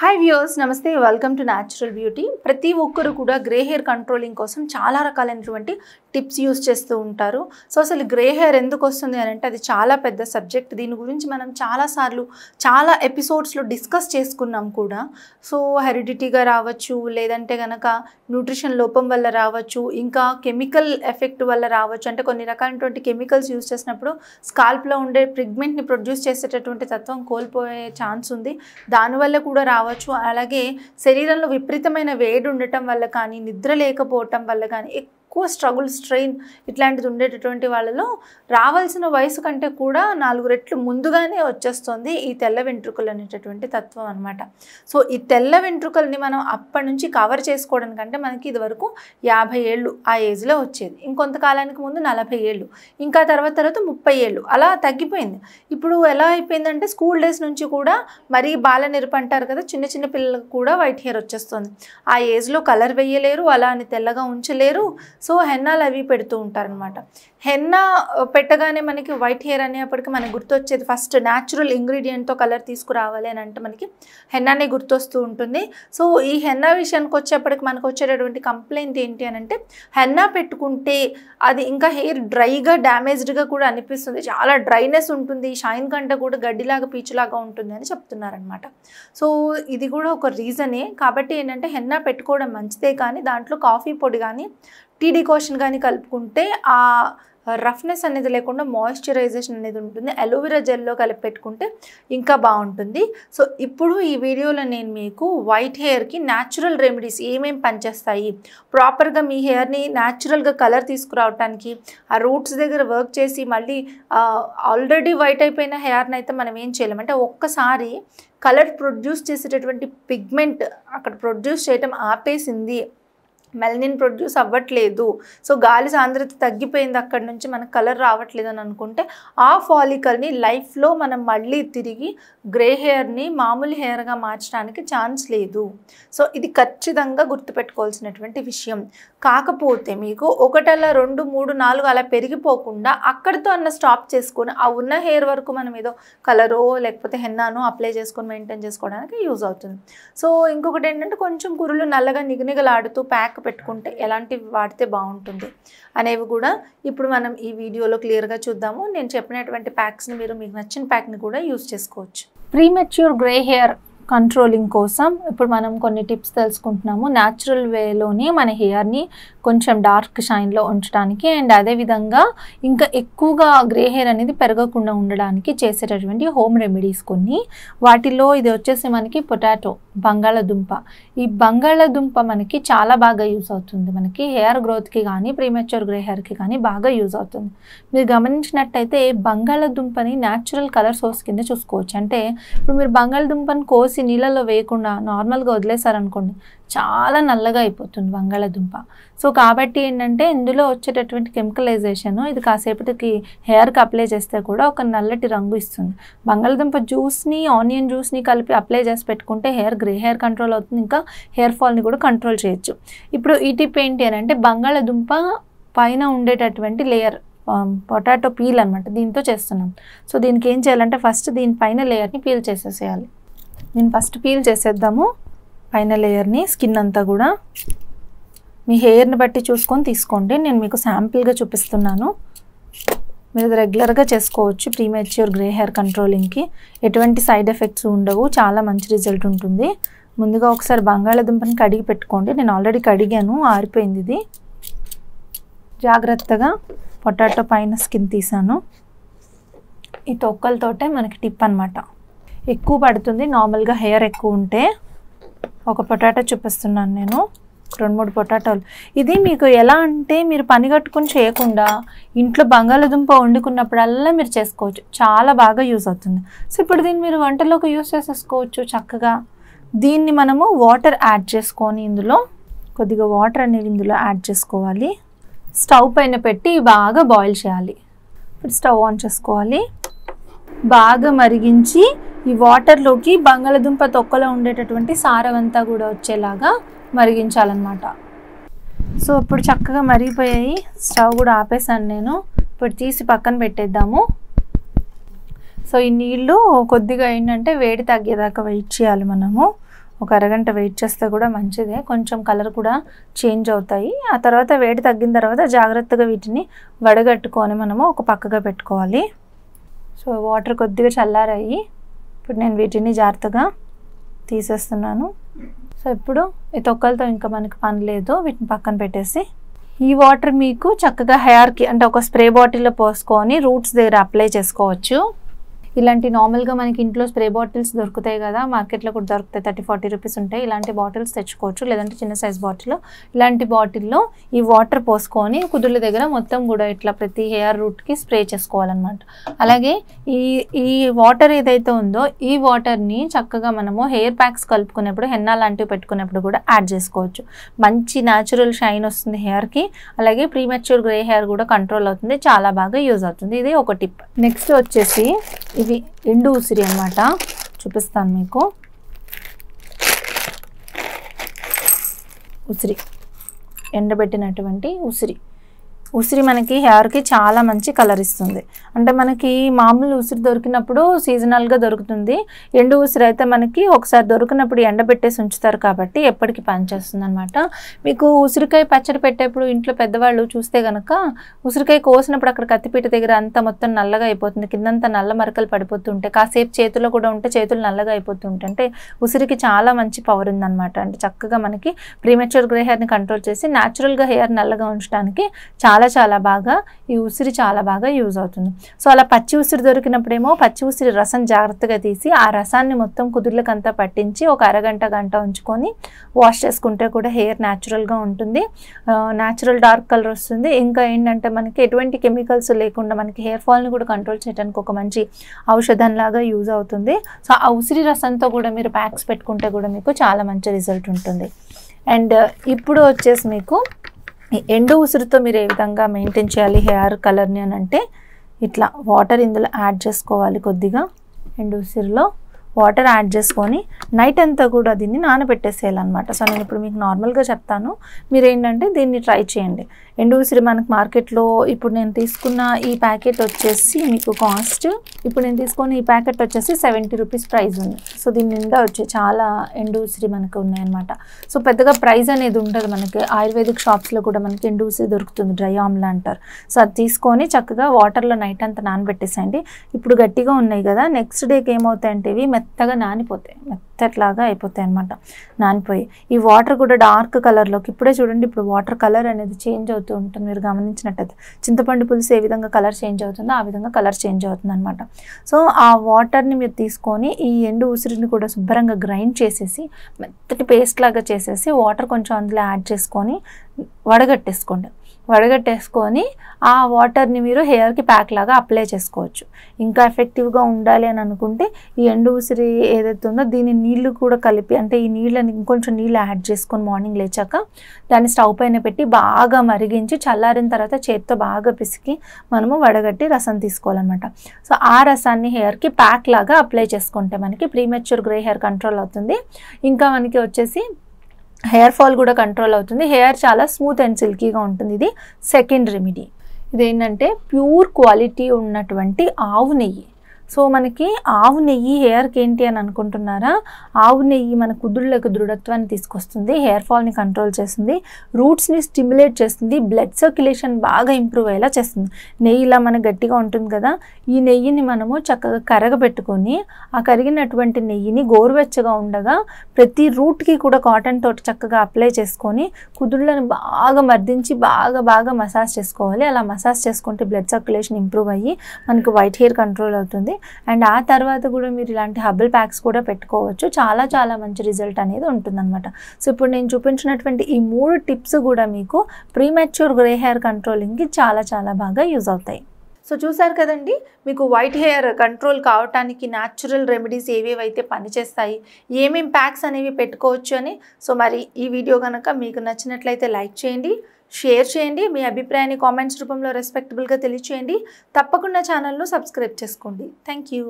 Hi viewers, నమస్తే. Welcome to natural beauty. ప్రతి ఒక్కరు కూడా గ్రే హెయిర్ కంట్రోలింగ్ కోసం చాలా రకాలైనటువంటి టిప్స్ యూస్ చేస్తూ ఉంటారు. సో అసలు గ్రే హెయిర్ ఎందుకు వస్తుంది అని అంటే అది చాలా పెద్ద సబ్జెక్ట్. దీని గురించి మనం చాలాసార్లు చాలా ఎపిసోడ్స్లో డిస్కస్ చేసుకున్నాం కూడా. సో హెరిడిటీగా రావచ్చు, లేదంటే కనుక న్యూట్రిషన్ లోపం వల్ల రావచ్చు, ఇంకా కెమికల్ ఎఫెక్ట్ వల్ల రావచ్చు. అంటే కొన్ని రకాలైనటువంటి కెమికల్స్ యూస్ చేసినప్పుడు స్కాల్ప్లో ఉండే పిగ్మెంట్ని ప్రొడ్యూస్ చేసేటటువంటి తత్వం కోల్పోయే ఛాన్స్ ఉంది. దానివల్ల కూడా రావచ్చు. అలాగే శరీరంలో విపరీతమైన వేడి ఉండటం వల్ల కానీ, నిద్ర లేకపోవటం వల్ల కానీ, ఎక్కువ స్ట్రగుల్, స్ట్రెయిన్ ఇట్లాంటిది ఉండేటటువంటి వాళ్ళలో రావాల్సిన వయసు కంటే కూడా 4 రెట్లు ముందుగానే వచ్చేస్తుంది ఈ తెల్ల వెంట్రుకలు అనేటటువంటి తత్వం అనమాట. సో ఈ తెల్ల వెంట్రుకల్ని మనం అప్పటి నుంచి కవర్ చేసుకోవడానికంటే మనకి ఇది వరకు 50 ఏళ్ళు ఆ ఏజ్లో వచ్చేది. ఇంకొంతకాలానికి ముందు 40 ఏళ్ళు, ఇంకా తర్వాత 30 ఏళ్ళు అలా తగ్గిపోయింది. ఇప్పుడు ఎలా అయిపోయిందంటే స్కూల్ డేస్ నుంచి కూడా మరీ బాల నిరప అంటారు కదా, చిన్న చిన్న పిల్లలకు కూడా వైట్ హెయిర్ వచ్చేస్తుంది. ఆ ఏజ్లో కలర్ వేయలేరు, అలా అని తెల్లగా ఉంచలేరు. సో హెన్నాలు అవి పెడుతూ ఉంటారనమాట. హెన్నా పెట్టగానే మనకి వైట్ హెయిర్ అనేప్పటికీ మనకి గుర్తొచ్చేది ఫస్ట్ న్యాచురల్ ఇంగ్రీడియంట్తో కలర్ తీసుకురావాలి అని అంటే మనకి హెన్నానే గుర్తొస్తూ ఉంటుంది. సో ఈ హెన్నా విషయానికి వచ్చేప్పటికి మనకు వచ్చేటటువంటి కంప్లైంట్ ఏంటి అని అంటే, హెన్నా పెట్టుకుంటే అది ఇంకా హెయిర్ డ్రైగా, డ్యామేజ్డ్గా కూడా అనిపిస్తుంది, చాలా డ్రైనెస్ ఉంటుంది, షైన్ కంటే కూడా గడ్డిలాగా పీచులాగా ఉంటుంది అని చెప్తున్నారనమాట. సో ఇది కూడా ఒక రీజనే. కాబట్టి ఏంటంటే హెన్నా పెట్టుకోవడం మంచిదే, కానీ దాంట్లో కాఫీ పొడి కానీ టీ డికాషన్ కానీ కలుపుకుంటే ఆ రఫ్నెస్ అనేది లేకుండా మాయిశ్చరైజేషన్ అనేది ఉంటుంది. అలోవెరా జెల్లో కలిపి పెట్టుకుంటే ఇంకా బాగుంటుంది. సో ఇప్పుడు ఈ వీడియోలో నేను మీకు వైట్ హెయిర్కి న్యాచురల్ రెమెడీస్ ఏమేమి పనిచేస్తాయి, ప్రాపర్గా మీ హెయిర్ని న్యాచురల్గా కలర్ తీసుకురావడానికి, ఆ రూట్స్ దగ్గర వర్క్ చేసి మళ్ళీ ఆల్రెడీ వైట్ అయిపోయిన హెయిర్ని అయితే మనం ఏం చేయలేం. అంటే ఒక్కసారి కలర్ ప్రొడ్యూస్ చేసేటటువంటి పిగ్మెంట్ అక్కడ ప్రొడ్యూస్ చేయటం ఆపేసింది, మెలనిన్ ప్రొడ్యూస్ అవ్వట్లేదు, సో గాలి సాంద్రత తగ్గిపోయింది, అక్కడి నుంచి మనకు కలర్ రావట్లేదు అని అనుకుంటే ఆ ఫాలికల్ని లైఫ్లో మనం మళ్ళీ తిరిగి గ్రే హెయిర్ని మామూలు హెయిర్గా మార్చడానికి ఛాన్స్ లేదు. సో ఇది ఖచ్చితంగా గుర్తుపెట్టుకోవాల్సినటువంటి విషయం. కాకపోతే మీకు 1 అలా 2, 3, 4 అలా పెరిగిపోకుండా అక్కడితో అన్న స్టాప్ చేసుకొని ఆ ఉన్న హెయిర్ వరకు మనం ఏదో కలరో లేకపోతే హెన్నానో అప్లై చేసుకొని మెయింటైన్ చేసుకోవడానికి యూజ్ అవుతుంది. సో ఇంకొకటి ఏంటంటే కొంచెం కురులు నల్లగా నిగనిగలాడుతూ ప్యాక్ పెట్టుకుంటే ఎలాంటివి వాడితే బాగుంటుంది అనేవి కూడా ఇప్పుడు మనం ఈ వీడియోలో క్లియర్గా చూద్దాము. నేను చెప్పినటువంటి ప్యాక్స్ని మీరు మీకు నచ్చిన ప్యాక్ని కూడా యూజ్ చేసుకోవచ్చు. ప్రీమెచ్యూర్ గ్రే హెయిర్ కంట్రోలింగ్ కోసం ఇప్పుడు మనం కొన్ని టిప్స్ తెలుసుకుంటున్నాము. న్యాచురల్ వేలోని మన హెయిర్ని కొంచెం డార్క్ షైన్లో ఉంచడానికి అండ్ అదేవిధంగా ఇంకా ఎక్కువగా గ్రే హెయిర్ అనేది పెరగకుండా ఉండడానికి చేసేటటువంటి హోమ్ రెమెడీస్ కొన్ని. వాటిలో ఇది వచ్చేసి మనకి పొటాటో, బంగాళదుంప. ఈ బంగాళదుంప మనకి చాలా బాగా యూజ్ అవుతుంది. మనకి హెయిర్ గ్రోత్కి కానీ ప్రీమెచ్యూర్ గ్రే హెయిర్కి కానీ బాగా యూజ్ అవుతుంది. మీరు గమనించినట్టయితే బంగాళదుంపని న్యాచురల్ కలర్ సోర్స్ కింద చూసుకోవచ్చు. అంటే ఇప్పుడు మీరు బంగాళదుంపని కోసి నీళ్ళలో వేయకుండా నార్మల్గా వదిలేసారనుకోండి, చాలా నల్లగా అయిపోతుంది బంగాళదుంప. సో కాబట్టి ఏంటంటే ఇందులో వచ్చేటటువంటి కెమికలైజేషన్ ఇది కాసేపటికి హెయిర్కి అప్లై చేస్తే కూడా ఒక నల్లటి రంగు ఇస్తుంది. బంగాళదుంప జ్యూస్ని, ఆనియన్ జ్యూస్ని కలిపి అప్లై చేసి పెట్టుకుంటే హెయిర్ గ్రే హెయిర్ కంట్రోల్ అవుతుంది, ఇంకా హెయిర్ ఫాల్ని కూడా కంట్రోల్ చేయొచ్చు. ఇప్పుడు ఈ టిప్ ఏంటి అని అంటే, బంగాళదుంప పైన ఉండేటటువంటి లేయర్ పొటాటో పీల్ అనమాట, దీంతో చేస్తున్నాం. సో దీనికి ఏం చేయాలంటే ఫస్ట్ దీనిపైన లేయర్ని పీల్ చేసేసేయాలి. దీన్ని ఫస్ట్ పీల్ చేసేద్దాము పైన లేయర్ని, స్కిన్ అంతా కూడా. మీ హెయిర్ని బట్టి చూసుకొని తీసుకోండి, నేను మీకు శాంపిల్గా చూపిస్తున్నాను. మీరు రెగ్యులర్గా చేసుకోవచ్చు. ప్రీమెచ్యూర్ గ్రే హెయిర్ కంట్రోలింగ్కి ఎటువంటి సైడ్ ఎఫెక్ట్స్ ఉండవు, చాలా మంచి రిజల్ట్ ఉంటుంది. ముందుగా ఒకసారి బంగాళదుంపని కడిగి పెట్టుకోండి. నేను ఆల్రెడీ కడిగాను, ఆరిపోయింది ఇది. జాగ్రత్తగా పొటాటో పైన స్కిన్ తీసాను. ఈ తొక్కలతోటే మనకి టిప్ అనమాట. ఎక్కువ పడుతుంది నార్మల్గా హెయిర్ ఎక్కువ ఉంటే. ఒక పొటాటో చూపిస్తున్నాను నేను, 2-3 పొటాటోలు. ఇది మీకు ఎలా అంటే మీరు పని కట్టుకొని చేయకుండా ఇంట్లో బంగాళదుంప వండుకున్నప్పుడల్లా మీరు చేసుకోవచ్చు, చాలా బాగా యూజ్ అవుతుంది. సో ఇప్పుడు దీన్ని మీరు వంటలోకి యూజ్ చేసేసుకోవచ్చు చక్కగా. దీన్ని మనము వాటర్ యాడ్ చేసుకొని ఇందులో కొద్దిగా వాటర్ అనేవి ఇందులో యాడ్ చేసుకోవాలి. స్టవ్ పైన పెట్టి బాగా బాయిల్ చేయాలి. ఇప్పుడు స్టవ్ ఆన్ చేసుకోవాలి. బాగా మరిగించి ఈ వాటర్లోకి బంగాళదుంప తొక్కలో ఉండేటటువంటి సారవంతా కూడా వచ్చేలాగా మరిగించాలన్నమాట. సో ఇప్పుడు చక్కగా మరిగిపోయాయి. స్టవ్ కూడా ఆపేసాను నేను. ఇప్పుడు తీసి పక్కన పెట్టేద్దాము. సో ఈ నీళ్ళు కొద్దిగా ఏంటంటే వేడి తగ్గేదాకా వెయిట్ చేయాలి మనము. ఒక అరగంట వెయిట్ చేస్తే కూడా మంచిదే, కొంచెం కలర్ కూడా చేంజ్ అవుతాయి. ఆ తర్వాత వేడి తగ్గిన తర్వాత జాగ్రత్తగా వీటిని వడగట్టుకొని మనము ఒక పక్కగా పెట్టుకోవాలి. సో వాటర్ కొద్దిగా చల్లారాయి, ఇప్పుడు నేను వీటిని జాగ్రత్తగా తీసేస్తున్నాను. సో ఇప్పుడు ఈ తొక్కలతో ఇంకా మనకి పని లేదు, వీటిని పక్కన పెట్టేసి ఈ వాటర్ మీకు చక్కగా హెయిర్కి అంటే ఒక స్ప్రే బాటిల్లో పోసుకొని రూట్స్ దగ్గర అప్లై చేసుకోవచ్చు. ఇలాంటి నార్మల్గా మనకి ఇంట్లో స్ప్రే బాటిల్స్ దొరుకుతాయి కదా, మార్కెట్లో కూడా దొరుకుతాయి, 30-40 రూపీస్ ఉంటాయి. ఇలాంటి బాటిల్స్ తెచ్చుకోవచ్చు, లేదంటే చిన్న సైజ్ బాటిల్. ఇలాంటి బాటిల్లో ఈ వాటర్ పోసుకొని కుదుళ్ళ దగ్గర మొత్తం కూడా ఇట్లా ప్రతి హెయిర్ రూట్కి స్ప్రే చేసుకోవాలన్నమాట. అలాగే ఈ వాటర్ ఏదైతే ఉందో ఈ వాటర్ని చక్కగా మనము హెయిర్ ప్యాక్స్ కలుపుకునేప్పుడు, హెన్నా లాంటివి పెట్టుకునేప్పుడు కూడా యాడ్ చేసుకోవచ్చు. మంచి న్యాచురల్ షైన్ వస్తుంది హెయిర్కి, అలాగే ప్రీమెచ్యూర్ గ్రే హెయిర్ కూడా కంట్రోల్ అవుతుంది, చాలా బాగా యూజ్ అవుతుంది. ఇది ఒక టిప్. నెక్స్ట్ వచ్చేసి ఇవి ఎండు ఉసిరి అన్నమాట, చూపిస్తాను మీకు. ఉసిరి, ఎండబెట్టినటువంటి ఉసిరి మనకి హెయిర్కి చాలా మంచి కలర్ ఇస్తుంది. అంటే మనకి మామూలు ఉసిరి దొరికినప్పుడు సీజనల్గా దొరుకుతుంది, ఎండు ఉసిరి అయితే మనకి ఒకసారి దొరికినప్పుడు ఎండబెట్టేసి ఉంచుతారు కాబట్టి ఎప్పటికీ పనిచేస్తుంది అనమాట. మీకు ఉసిరికాయ పచ్చడి పెట్టేప్పుడు ఇంట్లో పెద్దవాళ్ళు చూస్తే కనుక ఉసిరికాయ కోసినప్పుడు అక్కడ కత్తిపీట దగ్గర అంతా మొత్తం నల్లగా అయిపోతుంది, కిందంతా నల్ల మరకలు పడిపోతుంటాయి, కాసేపు చేతిలో కూడా ఉంటే చేతులు నల్లగా అయిపోతుంటాయి. అంటే ఉసిరికి చాలా మంచి పవర్ ఉందన్నమాట. అంటే చక్కగా మనకి ప్రీమెచ్యూర్ గ్రే హెయిర్ని కంట్రోల్ చేసి న్యాచురల్గా హెయిర్ నల్లగా ఉంచడానికి చాలా బాగా ఈ ఉసిరి చాలా బాగా యూజ్ అవుతుంది. సో అలా పచ్చి ఉసిరి దొరికినప్పుడేమో పచ్చి ఉసిరి రసం జాగ్రత్తగా తీసి ఆ రసాన్ని మొత్తం కుదుర్లకంతా పట్టించి ఒక అరగంట గంట ఉంచుకొని వాష్ చేసుకుంటే కూడా హెయిర్ న్యాచురల్గా ఉంటుంది, న్యాచురల్ డార్క్ కలర్ వస్తుంది. ఇంకా ఏంటంటే మనకి ఎటువంటి కెమికల్స్ లేకుండా మనకి హెయిర్ ఫాల్ని కూడా కంట్రోల్ చేయడానికి ఒక మంచి ఔషధంలాగా యూజ్ అవుతుంది. సో ఆ ఉసిరి రసంతో కూడా మీరు ప్యాక్స్ పెట్టుకుంటే కూడా మీకు చాలా మంచి రిజల్ట్ ఉంటుంది. అండ్ ఇప్పుడు వచ్చేసి మీకు ఈ ఎండు ఉసిరితో మీరు ఏ విధంగా మెయింటైన్ చేయాలి హెయిర్ కలర్ని అని అంటే, ఇట్లా వాటర్ ఇందులో యాడ్ చేసుకోవాలి. కొద్దిగా ఎండు ఉసిరిలో వాటర్ యాడ్ చేసుకొని నైట్ అంతా కూడా దీన్ని నానబెట్టేసేయాలన్నమాట. సో నేను ఇప్పుడు మీకు నార్మల్గా చెప్తాను, మీరు ఏంటంటే దీన్ని ట్రై చేయండి. ఎండు ఉసిరి మనకు మార్కెట్లో ఇప్పుడు నేను తీసుకున్న ఈ ప్యాకెట్ వచ్చేసి మీకు కాస్ట్, ఇప్పుడు నేను తీసుకున్న ఈ ప్యాకెట్ వచ్చేసి 70 రూపీస్ ప్రైస్ ఉంది. సో దీని నిండా వచ్చి చాలా ఎండు ఉసిరి మనకు ఉన్నాయన్నమాట. సో పెద్దగా ప్రైస్ అనేది ఉండదు మనకి. ఆయుర్వేదిక్ షాప్స్లో కూడా మనకి ఎండు ఉసిరి దొరుకుతుంది, డ్రై ఆమ్లా అంటారు. సో అది తీసుకొని చక్కగా వాటర్లో నైట్ అంతా నానబెట్టేసేయండి. ఇప్పుడు గట్టిగా ఉన్నాయి కదా, నెక్స్ట్ డేకి ఏమవుతాయంటే ఇవి మెత్తగా నానిపోతాయి, మెత్తట్లాగా అయిపోతాయి అన్నమాట. నానిపోయి ఈ వాటర్ కూడా డార్క్ కలర్లోకి, ఇప్పుడే చూడండి ఇప్పుడు వాటర్ కలర్ అనేది చేంజ్ అవుతూ ఉంటుంది. మీరు గమనించినట్టయితే చింతపండు పులుసు ఏ విధంగా కలర్ చేంజ్ అవుతుందో ఆ విధంగా కలర్ చేంజ్ అవుతుంది అనమాట. సో ఆ వాటర్ని మీరు తీసుకొని ఈ ఎండు ఉసిరిని కూడా శుభ్రంగా గ్రైండ్ చేసేసి మెత్తటి పేస్ట్ లాగా చేసేసి వాటర్ కొంచెం అందులో యాడ్ చేసుకొని వడగట్టేసుకొని ఆ వాటర్ని మీరు హెయిర్కి ప్యాక్ లాగా అప్లై చేసుకోవచ్చు. ఇంకా ఎఫెక్టివ్గా ఉండాలి అని అనుకుంటే ఈ ఎండు ఉసిరి ఏదైతే ఉందో దీని నీళ్లు కూడా కలిపి, అంటే ఈ నీళ్ళని ఇంకొంచెం నీళ్ళు యాడ్ చేసుకొని మార్నింగ్ లేచాక దాన్ని స్టవ్ పైన పెట్టి బాగా మరిగించి చల్లారిన తర్వాత చేత్తో బాగా పిసికి మనము వడగట్టి రసం తీసుకోవాలన్నమాట. సో ఆ రసాన్ని హెయిర్కి ప్యాక్ లాగా అప్లై చేసుకుంటే మనకి ప్రీమెచ్యూర్ గ్రే హెయిర్ కంట్రోల్ అవుతుంది. ఇంకా మనకి వచ్చేసి హెయిర్ ఫాల్ కూడా కంట్రోల్ అవుతుంది, హెయిర్ చాలా స్మూత్ అండ్ సిల్కీగా ఉంటుంది. ఇది సెకండ్ రెమెడీ. ఇదేంటంటే ప్యూర్ క్వాలిటీ ఉన్నటువంటి ఆవు నెయ్యి. సో మనకి ఆవు నెయ్యి హెయిర్కి ఏంటి అని అనుకుంటున్నారా, ఆవు నెయ్యి మన కుదుళ్ళకు దృఢత్వాన్ని తీసుకొస్తుంది, హెయిర్ ఫాల్ని కంట్రోల్ చేస్తుంది, రూట్స్ని స్టిమ్యులేట్ చేస్తుంది, బ్లడ్ సర్క్యులేషన్ బాగా ఇంప్రూవ్ అయ్యేలా చేస్తుంది. నెయ్యి ఇలా మనకు గట్టిగా ఉంటుంది కదా, ఈ నెయ్యిని మనము చక్కగా కరగబెట్టుకొని ఆ కరిగినటువంటి నెయ్యిని గోరువెచ్చగా ఉండగా ప్రతి రూట్కి కూడా కాటన్ తోటి చక్కగా అప్లై చేసుకొని కుదుళ్ళని బాగా మర్దించి బాగా మసాజ్ చేసుకోవాలి. అలా మసాజ్ చేసుకుంటే బ్లడ్ సర్క్యులేషన్ ఇంప్రూవ్ అయ్యి మనకు వైట్ హెయిర్ కంట్రోల్ అవుతుంది. అండ్ ఆ తర్వాత కూడా మీరు ఇలాంటి హర్బల్ ప్యాక్స్ కూడా పెట్టుకోవచ్చు, చాలా మంచి రిజల్ట్ అనేది ఉంటుందన్నమాట. సో ఇప్పుడు నేను చూపించినటువంటి ఈ 3 టిప్స్ కూడా మీకు ప్రీమెచ్యూర్ గ్రే హెయిర్ కంట్రోలింగ్కి చాలా బాగా యూజ్ అవుతాయి. సో చూసారు కదండి, మీకు వైట్ హెయిర్ కంట్రోల్ కావటానికి న్యాచురల్ రెమెడీస్ ఏవేవైతే పనిచేస్తాయి, ఏమేం ప్యాక్స్ అనేవి పెట్టుకోవచ్చు అని. సో మరి ఈ వీడియో కనుక మీకు నచ్చినట్లయితే లైక్ చేయండి, షేర్ చేయండి, మీ అభిప్రాయాన్ని కామెంట్స్ రూపంలో రెస్పెక్టబుల్గా తెలియచేయండి. తప్పకుండా ఛానల్ను సబ్స్క్రైబ్ చేసుకోండి. Thank you.